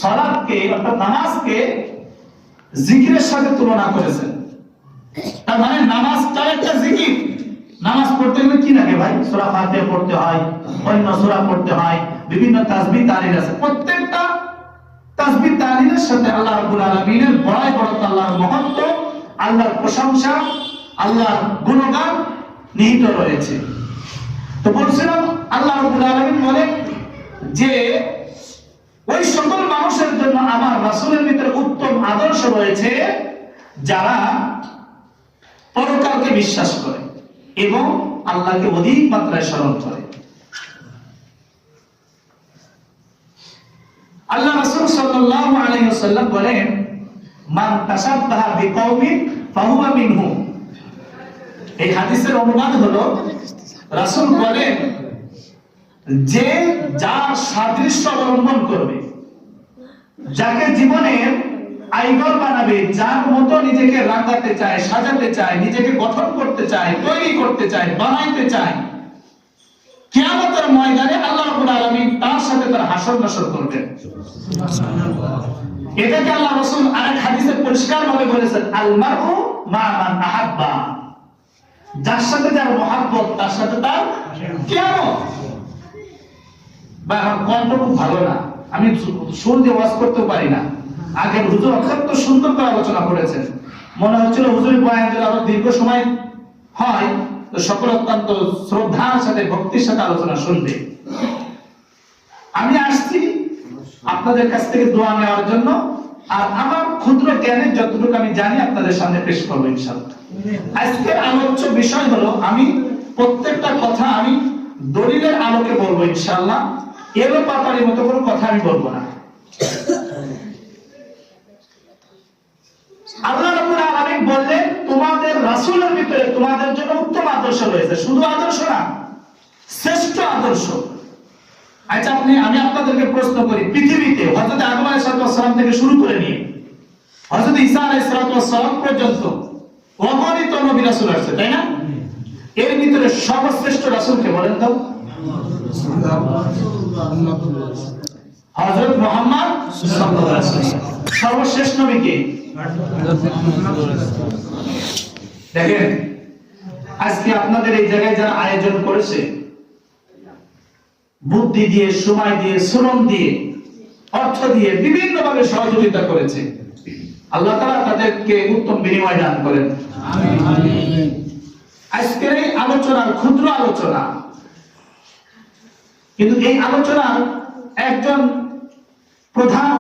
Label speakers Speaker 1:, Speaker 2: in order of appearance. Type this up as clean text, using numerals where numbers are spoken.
Speaker 1: সালাতকে অর্থাৎ নামাজকে জিকিরের সাথে তুলনা করেছেন। তার মানে নামাজটা একটা জিকির। নামাজ পড়তে গেলে কি লাগে ভাই? সূরা ফাতিহা পড়তে হয়, অন্য সূরা পড়তে হয়, বিভিন্ন তাসবিহ তাহলিল আছে। প্রত্যেকটা তাসবিহ তাহলিলের সাথে আল্লাহ রাব্বুল আলামিনের বড়াই বড়ত্ব, আল্লাহর মহত্ব, আল্লাহর প্রশংসা, আল্লাহর গুণগান নিহিত রয়েছে। তো বলছিলাম আল্লাহ রাব্বুল আলামিন বলেন যে ওই সকল মানুষের জন্য আমার রাসূলের ভিতরে উত্তম আদর্শ রয়েছে যারা পরকালকে বিশ্বাস করে এবং আল্লাহকে অধিক মাত্রায় স্মরণ করে। আল্লাহ রাসূল সাল্লাল্লাহু আলাইহি ওয়াসাল্লাম বলেন, মান তাশাব্বাহা বিকওমিন ফাহুয়া মিনহুম। এই হাদিসের অনুবাদ হলো, রাসূল বলেন যে যার সাদৃশ্য অবলম্বন করবে, যাকে জীবনের আইডল বানাবে, যার মতো নিজেকে রাঙাতে চায়, সাজাতে চায়, নিজেকে গঠন করতে চায়, তৈরি করতে চায়, বানাইতে চায়, কিয়ামতের ময়দানে আল্লাহ রাব্বুল আলামিন তার সাথে তার হাসর নাসর করবেন। এটাকে আল্লাহ রাসূল আরেক হাদিসে পরিষ্কারভাবে বলেছেন, আল মারউ মা মান আহাব্বা। যার সাথে যার মহব্বত তার সাথে তার কিয়ামত। বা আমার কণ্ঠ খুব ভালো না, আমি সুর দিয়ে ওয়াজ করতেও পারি না। আগের হুজুর অত্যন্ত সুন্দর করে আলোচনা করেছেন, মনে হচ্ছিল হুজুরের বয়ান যদি আরো দীর্ঘ সময় হয় তো সকল অত্যন্ত শ্রদ্ধার সাথে ভক্তির সাথে আলোচনা শুনবে। আমি আসছি আপনাদের কাছ থেকে দোয়া নেওয়ার জন্য, আর আমার ক্ষুদ্র জ্ঞানের যতটুকু আমি জানি আপনাদের সামনে পেশ করবো ইনশাআল্লাহ। আজকের আলোচ্য বিষয় হলো, আমি প্রত্যেকটা কথা আমি দলিলের আলোকে বলবো ইনশাআল্লাহ। এলো পাতারির মতো কোনো কথা আমি বলবো না। আল্লাহ রাব্বুল আলামিন বললেন, তোমাদের রাসূলের ভিতরে তোমাদের জন্য উত্তম আদর্শ রয়েছে। শুধু আদর্শ না, শ্রেষ্ঠ আদর্শ। আচ্ছা, আমি আপনাদেরকে প্রশ্ন করি, পৃথিবীতে হযরত আদম আলাইহিস সালাম থেকে শুরু করে নিয়ে হযরত ঈসা আলাইহিস সালাম পর্যন্ত অগণিত নবী রাসূল আছে, তাই না? এর ভিতরে সর্বশ্রেষ্ঠ রাসূলকে বলেন তো? হযরত মুহাম্মদ সাল্লাল্লাহু আলাইহি ওয়াসাল্লাম। সর্বশ্রেষ্ঠ নবী কে? দেখেন, আজকে আপনাদের এই জায়গায় যারা আয়োজন করেছে, বুদ্ধি দিয়ে, সময় দিয়ে, শ্রম দিয়ে, অর্থ দিয়ে বিভিন্ন ভাবে সহযোগিতা করেছে, আল্লাহ তাআলা তাদেরকে উত্তম বিনিময় দান করেন। আমিন। আজকের এই আলোচনার ক্ষুদ্র আলোচনা, কিন্তু এই আলোচনার একজন প্রধান